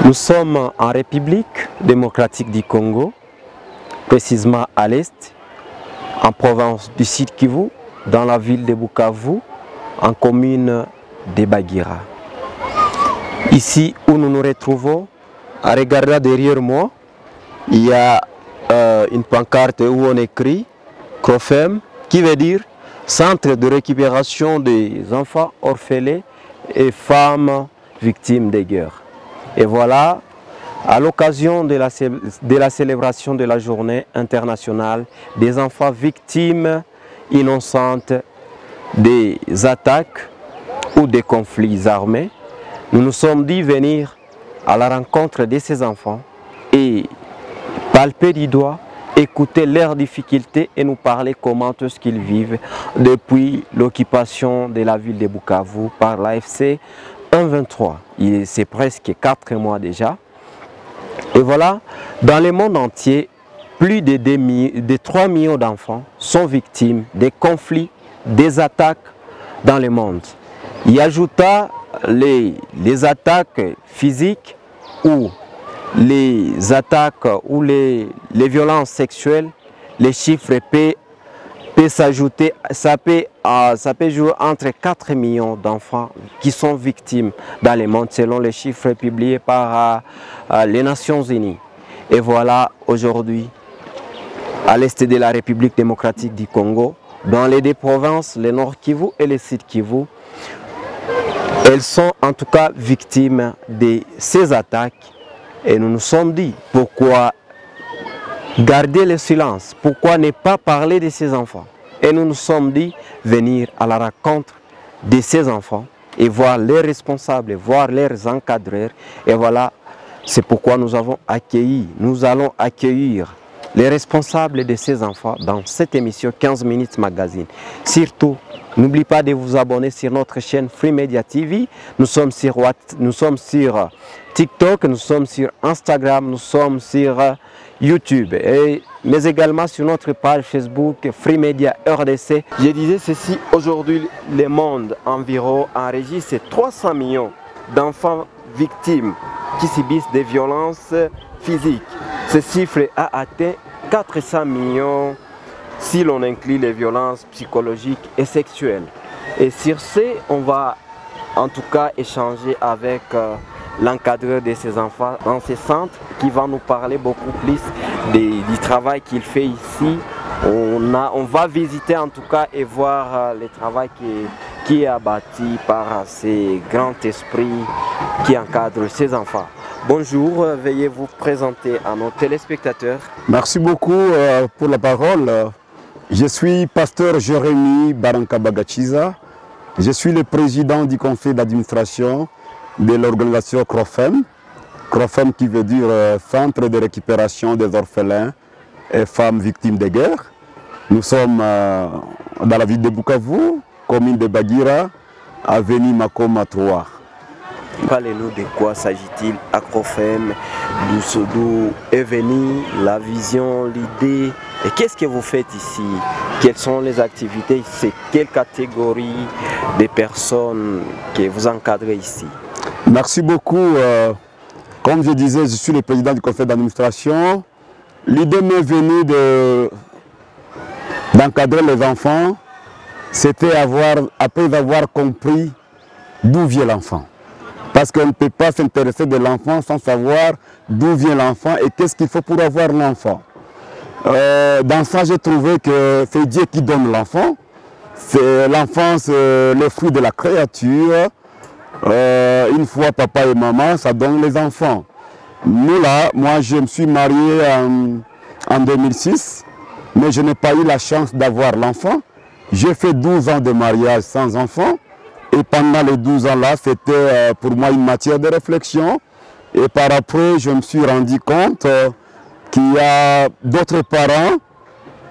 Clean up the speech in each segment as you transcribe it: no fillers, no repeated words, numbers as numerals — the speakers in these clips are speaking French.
Nous sommes en République démocratique du Congo, précisément à l'est, en province du Sud Kivu, dans la ville de Bukavu, en commune de Bagira. Ici où nous nous retrouvons, à regarder derrière moi, il y a une pancarte où on écrit CROFEM, qui veut dire Centre de récupération des enfants orphelins et femmes victimes de guerre. Et voilà, à l'occasion de la célébration de la journée internationale des enfants victimes innocentes des attaques ou des conflits armés, nous nous sommes dit venir à la rencontre de ces enfants et palper du doigt, écouter leurs difficultés et nous parler comment est-ce qu'ils vivent depuis l'occupation de la ville de Bukavu par l'AFC 123. C'est presque 4 mois déjà. Et voilà, dans le monde entier, plus de 3 millions d'enfants sont victimes des conflits, des attaques dans le monde. Y ajouta les attaques physiques ou les attaques ou les violences sexuelles, les chiffres peuvent s'ajouter, ça peut jouer entre 4 millions d'enfants qui sont victimes dans le monde selon les chiffres publiés par les Nations Unies. Et voilà, aujourd'hui, à l'est de la République démocratique du Congo, dans les deux provinces, le Nord Kivu et le Sud Kivu, elles sont en tout cas victimes de ces attaques. Et nous nous sommes dit, pourquoi garder le silence? Pourquoi ne pas parler de ces enfants? Et nous nous sommes dit, venir à la rencontre de ces enfants et voir les responsables, voir leurs encadreurs. Et voilà, c'est pourquoi nous allons accueillir les responsables de ces enfants dans cette émission 15 minutes magazine. Surtout, n'oubliez pas de vous abonner sur notre chaîne Free Media TV. Nous sommes sur TikTok, nous sommes sur Instagram, nous sommes sur YouTube, mais également sur notre page Facebook Free Media RDC. Je disais ceci, aujourd'hui le monde environ enregistre 300 millions d'enfants victimes qui subissent des violences physiques. Ce chiffre a atteint 400 millions si l'on inclut les violences psychologiques et sexuelles. Et sur ce, on va en tout cas échanger avec l'encadreur de ces enfants dans ce centre qui va nous parler beaucoup plus du travail qu'il fait ici. On va visiter en tout cas et voir le travail qui est abattu par ces grands esprits qui encadrent ces enfants. Bonjour, veuillez vous présenter à nos téléspectateurs. Merci beaucoup pour la parole. Je suis pasteur Jérémy Baranka Bagachiza. Je suis le président du conseil d'administration de l'organisation CROFEM. CROFEM qui veut dire Centre de récupération des orphelins et femmes victimes de guerre. Nous sommes dans la ville de Bukavu, commune de Bagira, avenue Makoma 3. Parlez-nous de quoi s'agit-il à CROFEM, d'où est venue la vision, l'idée, et qu'est-ce que vous faites ici? Quelles sont les activités? C'est quelle catégorie de personnes que vous encadrez ici? Merci beaucoup. Comme je disais, je suis le président du conseil d'administration. L'idée m'est venue d'encadrer les enfants. C'était après avoir compris d'où vient l'enfant. Parce qu'on ne peut pas s'intéresser de l'enfant sans savoir d'où vient l'enfant et qu'est-ce qu'il faut pour avoir l'enfant. Dans ça, j'ai trouvé que c'est Dieu qui donne l'enfant. L'enfant, c'est le fruit de la créature. Une fois papa et maman, ça donne les enfants. Nous là, moi je me suis marié en 2006, mais je n'ai pas eu la chance d'avoir l'enfant. J'ai fait 12 ans de mariage sans enfant. Et pendant les 12 ans là, c'était pour moi une matière de réflexion. Et par après, je me suis rendu compte qu'il y a d'autres parents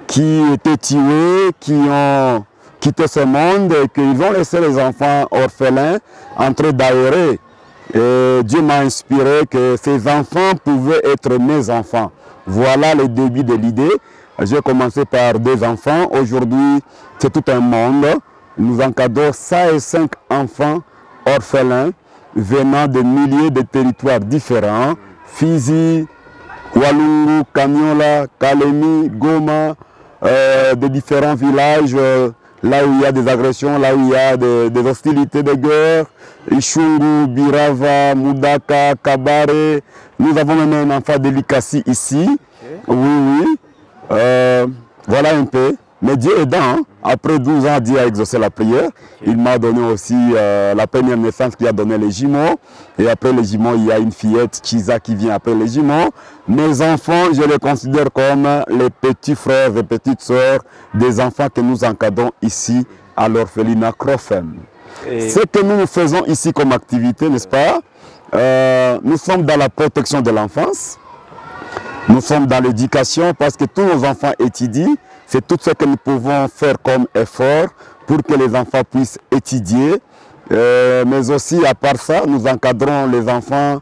qui étaient tués, qui ont quitté ce monde et qu'ils ont laissé les enfants orphelins en train d'aérer. Et Dieu m'a inspiré que ces enfants pouvaient être mes enfants. Voilà le début de l'idée. J'ai commencé par 2 enfants. Aujourd'hui, c'est tout un monde. Nous encadrons 105 enfants orphelins venant de milliers de territoires différents, Fizi, Walungu, Kanyola, Kalemi, Goma, de différents villages, là où il y a des agressions, là où il y a des hostilités de guerre, Ishungu, Birava, Moudaka, Kabare. Nous avons même un enfant de l'Ikassi ici. Okay. Oui. Voilà un peu. Mais Dieu aidant, hein? Après 12 ans, Dieu a exaucé la prière. Okay. Il m'a donné aussi la première naissance qui a donné les jumeaux. Et après les jumeaux, il y a une fillette, Chiza, qui vient après les jumeaux. Mes enfants, je les considère comme les petits frères et petites sœurs des enfants que nous encadrons ici à l'orphelinat Crofem. Ce que nous faisons ici comme activité, n'est-ce pas? Nous sommes dans la protection de l'enfance. Nous sommes dans l'éducation parce que tous nos enfants étudient. C'est tout ce que nous pouvons faire comme effort pour que les enfants puissent étudier. Mais aussi, à part ça, nous encadrons les enfants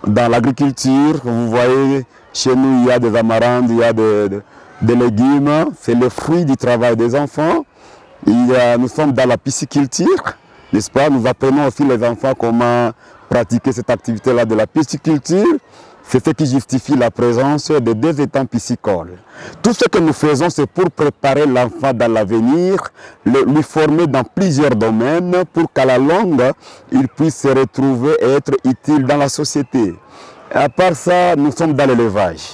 dans l'agriculture. Vous voyez, chez nous, il y a des amarandes, il y a des légumes. C'est le fruit du travail des enfants. Nous sommes dans la pisciculture, n'est-ce pas? Nous apprenons aussi les enfants comment pratiquer cette activité-là de la pisciculture. C'est ce qui justifie la présence de 2 étangs piscicoles. Tout ce que nous faisons, c'est pour préparer l'enfant dans l'avenir, lui former dans plusieurs domaines pour qu'à la longue, il puisse se retrouver et être utile dans la société. Et à part ça, nous sommes dans l'élevage.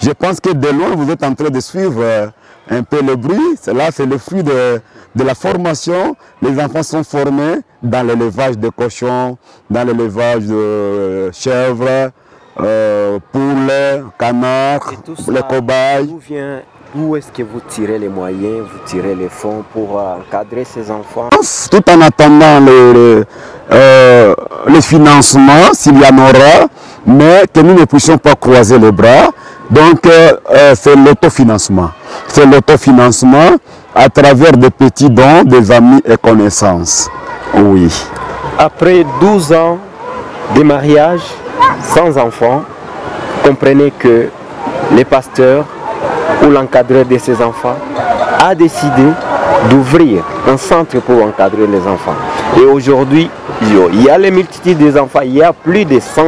Je pense que de loin, vous êtes en train de suivre un peu le bruit. Là, c'est le fruit de la formation. Les enfants sont formés dans l'élevage de cochons, dans l'élevage de chèvres, poules, canards, les cobayes. D'où est-ce que vous tirez les moyens, vous tirez les fonds pour encadrer ces enfants? Tout en attendant les financements, s'il y en aura, mais que nous ne puissions pas croiser les bras. Donc, c'est l'autofinancement. C'est l'autofinancement à travers des petits dons, des amis et connaissances. Oui. Après 12 ans de mariage, sans enfants, comprenez que les pasteurs ou l'encadreur de ces enfants a décidé d'ouvrir un centre pour encadrer les enfants. Et aujourd'hui, il y a les multitudes des enfants, il y a plus de 100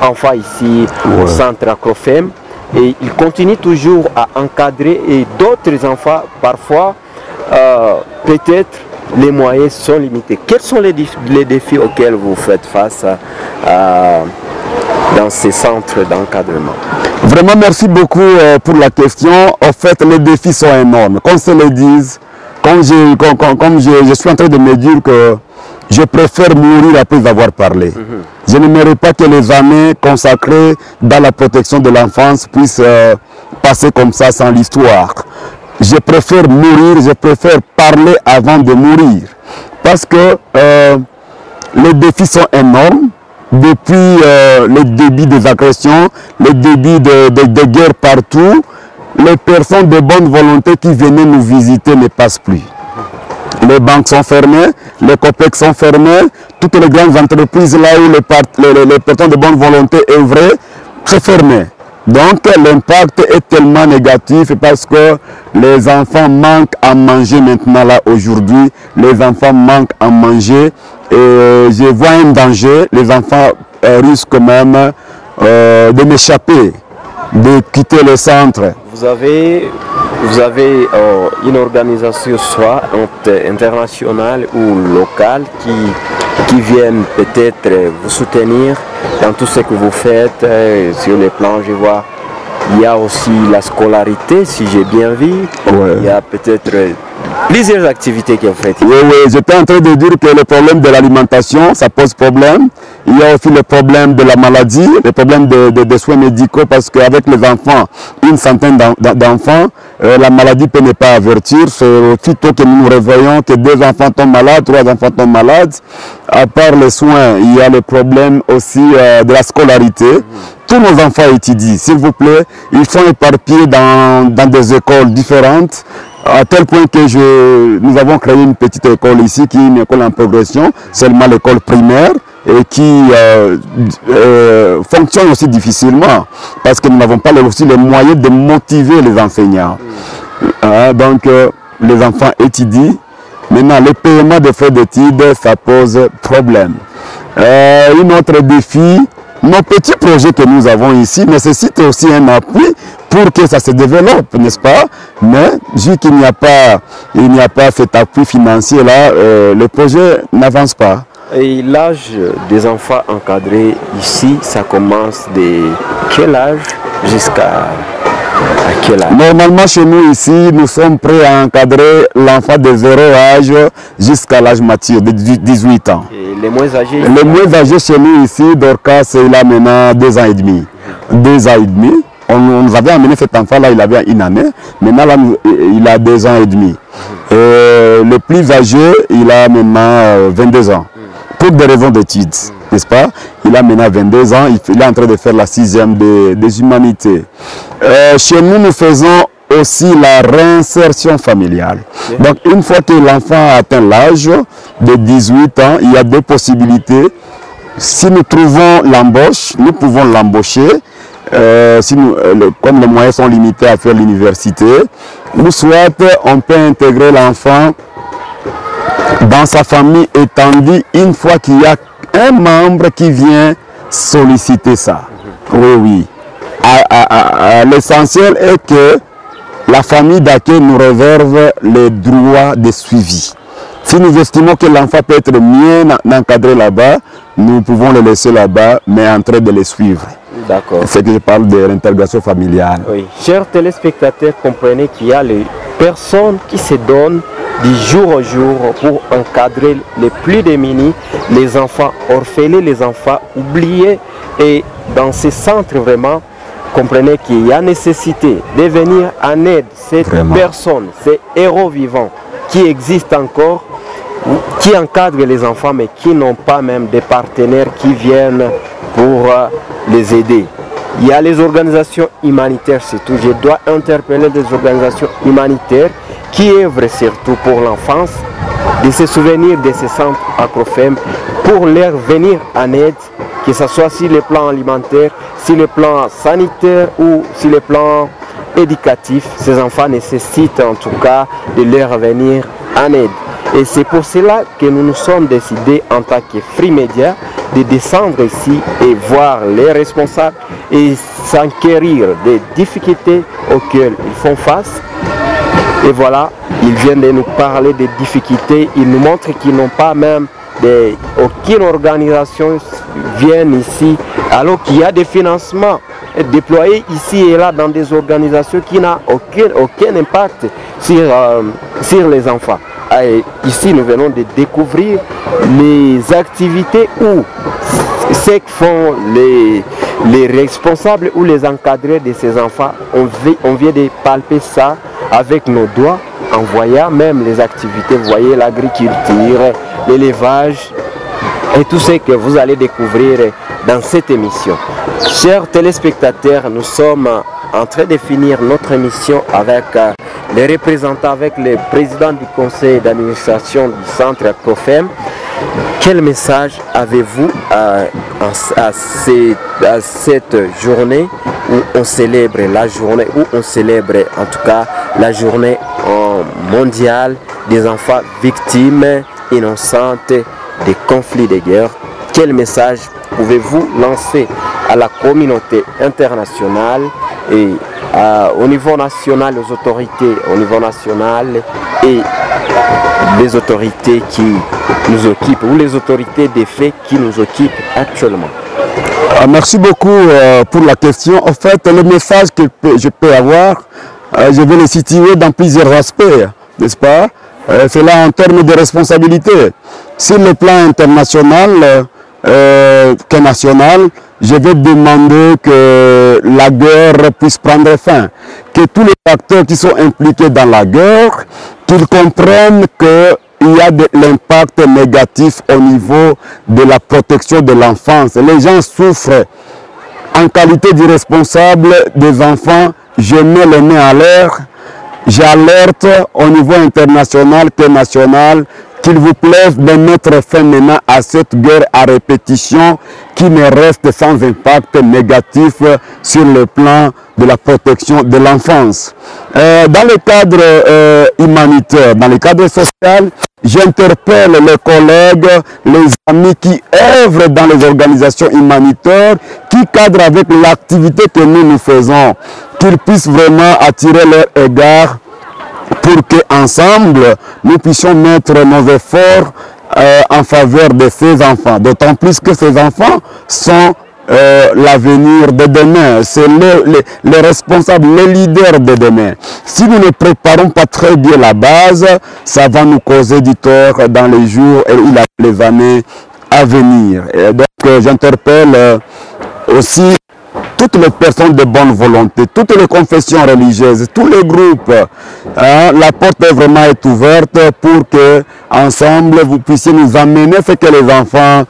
enfants ici au centre à Crofem. Et il continue toujours à encadrer et d'autres enfants, parfois, peut-être les moyens sont limités. Quels sont les défis auxquels vous faites face dans ces centres d'encadrement? Vraiment, merci beaucoup pour la question. En fait, les défis sont énormes. Comme se le disent, comme je suis en train de me dire que je préfère mourir après avoir parlé. Je n'aimerais pas que les années consacrées dans la protection de l'enfance puissent passer comme ça sans l'histoire. Je préfère mourir, je préfère parler avant de mourir. Parce que les défis sont énormes. Depuis le début des agressions, le début de guerres partout, les personnes de bonne volonté qui venaient nous visiter ne passent plus. Les banques sont fermées, les COPEX sont fermés, toutes les grandes entreprises là où les personnes de bonne volonté œuvraient, c'est fermé. Donc l'impact est tellement négatif parce que les enfants manquent à manger maintenant là aujourd'hui. Les enfants manquent à manger et je vois un danger. Les enfants risquent même de m'échapper, de quitter le centre. Vous avez une organisation soit internationale ou locale qui viennent peut-être vous soutenir dans tout ce que vous faites. Sur les plans, je vois, il y a aussi la scolarité, si j'ai bien vu. Il y a peut-être plusieurs activités que vous faites. Oui, j'étais en train de dire que le problème de l'alimentation, ça pose problème. Il y a aussi le problème de la maladie, le problème des soins médicaux, parce qu'avec les enfants, une centaine d'enfants, la maladie peut ne pas avertir. C'est aussitôt que nous nous réveillons que 2 enfants tombent malades, 3 enfants tombent malades. À part les soins, il y a le problème aussi de la scolarité. Tous nos enfants étudient, s'il vous plaît. Ils sont éparpillés dans des écoles différentes. À tel point que nous avons créé une petite école ici, qui est une école en progression, seulement l'école primaire, et qui fonctionne aussi difficilement, parce que nous n'avons pas aussi les moyens de motiver les enseignants. Donc les enfants étudient. Maintenant, le paiement des frais d'études, ça pose problème. Un autre défi, nos petits projets que nous avons ici nécessitent aussi un appui pour que ça se développe, n'est-ce pas? Mais vu qu'il n'y a pas cet appui financier-là, le projet n'avance pas. Et l'âge des enfants encadrés ici, ça commence de quel âge jusqu'à quel âge? Normalement, chez nous ici, nous sommes prêts à encadrer l'enfant de 0 âge jusqu'à l'âge mature, de 18 ans. Et les moins âgés? Les moins âgés chez nous ici, Dorcas, il a maintenant 2 ans et demi. 2 ans et demi. On nous avait amené cet enfant-là, il avait une année. Maintenant, là, il a 2 ans et demi. Le plus âgé, il a maintenant 22 ans. Pour des raisons d'études, n'est-ce pas? Il a maintenant 22 ans, il est en train de faire la 6e des humanités. Chez nous, nous faisons aussi la réinsertion familiale. Donc, une fois que l'enfant a atteint l'âge de 18 ans, il y a 2 possibilités. Si nous trouvons l'embauche, nous pouvons l'embaucher. Comme les moyens sont limités à faire l'université, ou soit on peut intégrer l'enfant dans sa famille étendue une fois qu'il y a un membre qui vient solliciter ça. Oui, oui. L'essentiel est que la famille d'accueil nous réserve les droits de suivi. Si nous estimons que l'enfant peut être mieux encadré là-bas, nous pouvons le laisser là-bas, mais en train de les suivre. D'accord. C'est que je parle de l'intégration familiale. Oui. Chers téléspectateurs, comprenez qu'il y a les personnes qui se donnent du jour au jour pour encadrer les plus démunis, les enfants orphelins, les enfants oubliés. Et dans ces centres, vraiment, comprenez qu'il y a nécessité de venir en aide ces personnes, ces héros vivants qui existent encore, qui encadrent les enfants, mais qui n'ont pas même des partenaires qui viennent pour les aider. Il y a les organisations humanitaires, surtout. Je dois interpeller des organisations humanitaires qui œuvrent surtout pour l'enfance, de se souvenir de ces centres Acrofem pour leur venir en aide, que ce soit sur le plan alimentaire, sur le plan sanitaire ou sur le plan éducatif. Ces enfants nécessitent en tout cas de leur venir en aide. Et c'est pour cela que nous nous sommes décidés en tant que Free Media de descendre ici et voir les responsables et s'enquérir des difficultés auxquelles ils font face. Et voilà, ils viennent de nous parler des difficultés, ils nous montrent qu'ils n'ont pas même aucune organisation vienne ici, alors qu'il y a des financements déployés ici et là dans des organisations qui n'ont aucun impact sur les enfants. Et ici, nous venons de découvrir les activités où ce que font les responsables ou les encadrés de ces enfants. On vient de palper ça avec nos doigts en voyant même les activités. Vous voyez l'agriculture, l'élevage et tout ce que vous allez découvrir dans cette émission. Chers téléspectateurs, nous sommes en train de finir notre émission avec les représentants, avec le président du conseil d'administration du centre Acrofem. Quel message avez-vous à cette journée où on célèbre la journée, où on célèbre en tout cas la journée mondiale des enfants victimes innocentes des conflits de guerre? Quel message pouvez-vous lancer à la communauté internationale et au niveau national, aux autorités au niveau national et les autorités qui nous occupent ou les autorités des faits qui nous occupent actuellement? Merci beaucoup pour la question. En fait, le message que je peux avoir, je vais le situer dans plusieurs aspects, n'est-ce pas? C'est là en termes de responsabilité. Sur le plan international, que national, je vais demander que la guerre puisse prendre fin, que tous les acteurs qui sont impliqués dans la guerre, qu'ils comprennent qu'il y a de l'impact négatif au niveau de la protection de l'enfance. Les gens souffrent. En qualité de responsable des enfants, je mets les mains à l'air, j'alerte au niveau international que national, qu'il vous plaise de mettre fin maintenant à cette guerre à répétition qui ne reste sans impact négatif sur le plan de la protection de l'enfance. Dans le cadre humanitaire, dans le cadre social, j'interpelle les collègues, les amis qui œuvrent dans les organisations humanitaires, qui cadrent avec l'activité que nous faisons, qu'ils puissent vraiment attirer leur égard pour qu'ensemble, nous puissions mettre nos efforts en faveur de ces enfants. D'autant plus que ces enfants sont l'avenir de demain. C'est les responsables, les leaders de demain. Si nous ne préparons pas très bien la base, ça va nous causer du tort dans les jours et les années à venir. Et donc j'interpelle aussi toutes les personnes de bonne volonté, toutes les confessions religieuses, tous les groupes. La porte est vraiment ouverte pour que ensemble vous puissiez nous amener ce que les enfants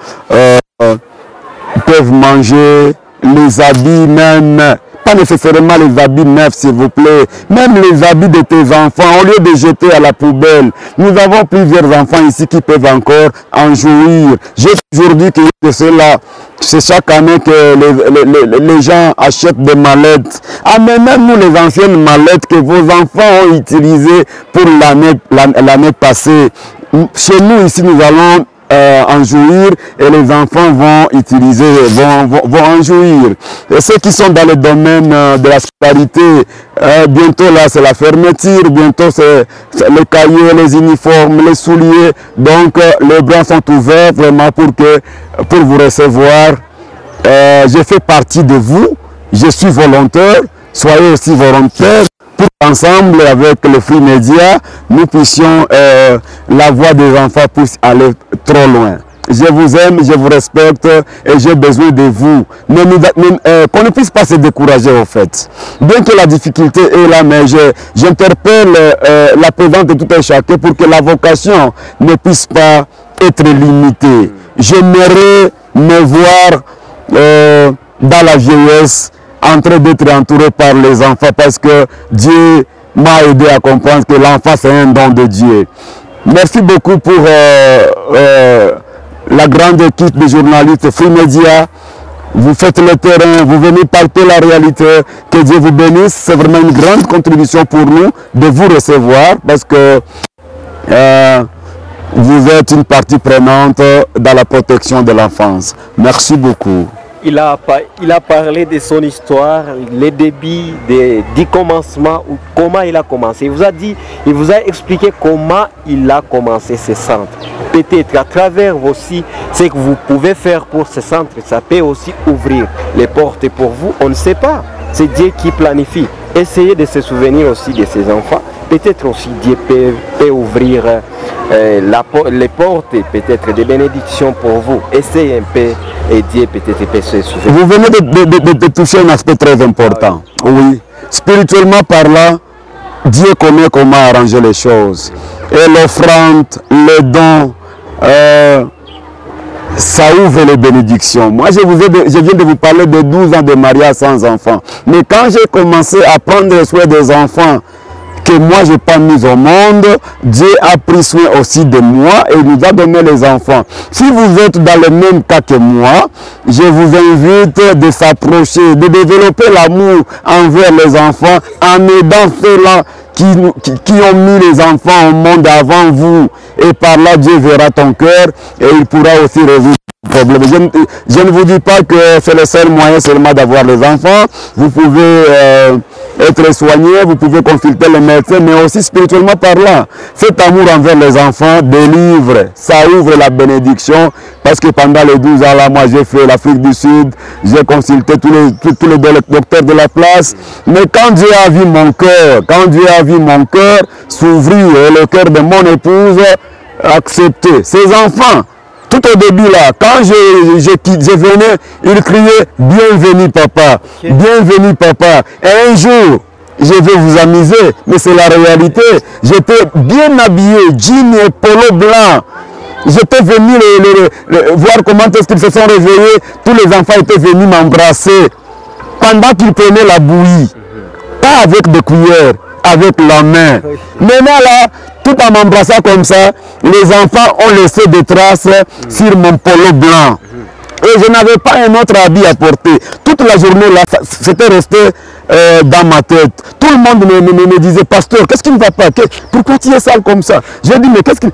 peuvent manger, les habits même, pas nécessairement les habits neufs s'il vous plaît, même les habits de tes enfants, au lieu de jeter à la poubelle. Nous avons plusieurs enfants ici qui peuvent encore en jouir. J'ai toujours dit que c'est chaque année que les gens achètent des mallettes. Amenez-nous les anciennes mallettes que vos enfants ont utilisées pour l'année passée. Chez nous ici, nous allons en jouir et les enfants vont utiliser, vont en jouir. Et ceux qui sont dans le domaine de la scolarité, bientôt là c'est la fermeture, bientôt c'est les cahiers, les uniformes, les souliers. Donc les bras sont ouverts vraiment pour vous recevoir. Je fais partie de vous, je suis volontaire, soyez aussi volontaires. Pour qu'ensemble, avec le Free Media, nous puissions, la voix des enfants puisse aller trop loin. Je vous aime, je vous respecte et j'ai besoin de vous. Qu'on ne puisse pas se décourager au fait. Bien que la difficulté est là, mais j'interpelle la présence de tout un chacun pour que la vocation ne puisse pas être limitée. J'aimerais me voir dans la vieillesse, en train d'être entouré par les enfants parce que Dieu m'a aidé à comprendre que l'enfant c'est un don de Dieu. Merci beaucoup pour la grande équipe de journalistes Free Media. Vous faites le terrain, vous venez palper la réalité. Que Dieu vous bénisse. C'est vraiment une grande contribution pour nous de vous recevoir parce que vous êtes une partie prenante dans la protection de l'enfance. Merci beaucoup. Il a parlé de son histoire, les débuts du commencement, ou comment il a commencé. Il vous a expliqué comment il a commencé ce centre. Peut-être à travers aussi ce que vous pouvez faire pour ce centre, ça peut aussi ouvrir les portes pour vous. On ne sait pas. C'est Dieu qui planifie. Essayez de se souvenir aussi de ses enfants. Peut-être aussi Dieu peut ouvrir les portes, peut-être des bénédictions pour vous. Essayez un peu et Dieu peut-être peut se souvenir. Vous venez de toucher un aspect très important. Ah oui. Oui. Spirituellement parlant, Dieu connaît comment arranger les choses. Et l'offrande, les dons, ça ouvre les bénédictions. Moi, je viens de vous parler de 12 ans de mariage sans enfants. Mais quand j'ai commencé à prendre soin des enfants que moi je n'ai pas mis au monde, Dieu a pris soin aussi de moi et nous a donné les enfants. Si vous êtes dans le même cas que moi, je vous invite de s'approcher, de développer l'amour envers les enfants en aidant ceux-là qui ont mis les enfants au monde avant vous. Et par là, Dieu verra ton cœur et il pourra aussi résoudre le problème. Je ne vous dis pas que c'est le seul moyen seulement d'avoir les enfants. Vous pouvez être soigné, vous pouvez consulter les médecins, mais aussi spirituellement parlant. Cet amour envers les enfants délivre, ça ouvre la bénédiction. Parce que pendant les 12 ans là, moi j'ai fait l'Afrique du Sud, j'ai consulté tous les docteurs de la place. Mais quand Dieu a vu mon cœur, s'ouvrir et le cœur de mon épouse accepter, ses enfants, tout au début là, quand je venais, il criait « Bienvenue papa, bienvenue papa ». Et un jour, je vais vous amuser, mais c'est la réalité. J'étais bien habillé, jean et polo blanc. J'étais venu voir comment est-ce qu'ils se sont réveillés. Tous les enfants étaient venus m'embrasser pendant qu'ils prenaient la bouillie. Pas avec des cuillères, avec la main. Maintenant là, tout en m'embrassant comme ça, les enfants ont laissé des traces sur mon polo blanc. Et je n'avais pas un autre habit à porter. Toute la journée là, c'était resté dans ma tête. Tout le monde me disait, pasteur, qu'est-ce qui ne va pas? Pourquoi tu es sale comme ça? J'ai dit, mais qu'est-ce qui...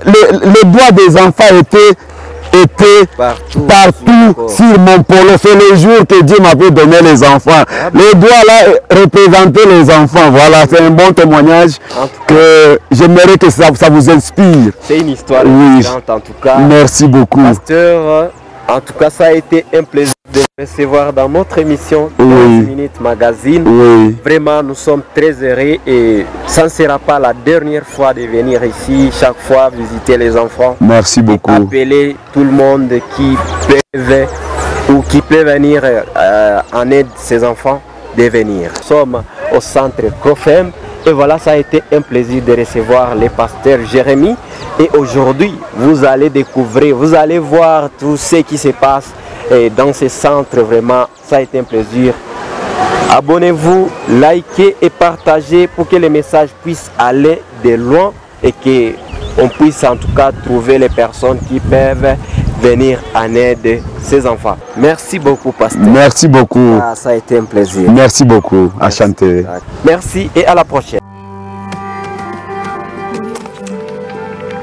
Mais les doigts des enfants étaient partout sur mon polo. C'est le jour que Dieu m'avait donné les enfants. Les doigts là représentaient les enfants. Voilà, c'est un bon témoignage que j'aimerais que ça vous inspire. C'est une histoire inspirante en tout cas. Merci beaucoup. Pasteur, en tout cas, ça a été un plaisir de vous recevoir dans notre émission 15 minutes magazine. Oui. Vraiment, nous sommes très heureux et ça ne sera pas la dernière fois de venir ici, chaque fois visiter les enfants. Merci beaucoup. Appeler tout le monde qui peut venir en aide de ces enfants de venir. Nous sommes au centre COFEM et voilà, ça a été un plaisir de recevoir le pasteur Jérémie. Et aujourd'hui, vous allez découvrir, vous allez voir tout ce qui se passe dans ce centre. Vraiment, ça a été un plaisir. Abonnez-vous, likez et partagez pour que les messages puissent aller de loin et qu'on puisse en tout cas trouver les personnes qui peuvent venir en aide de ces enfants. Merci beaucoup, pasteur. Merci beaucoup. Ça a été un plaisir. Merci beaucoup. Enchanté. Merci et à la prochaine.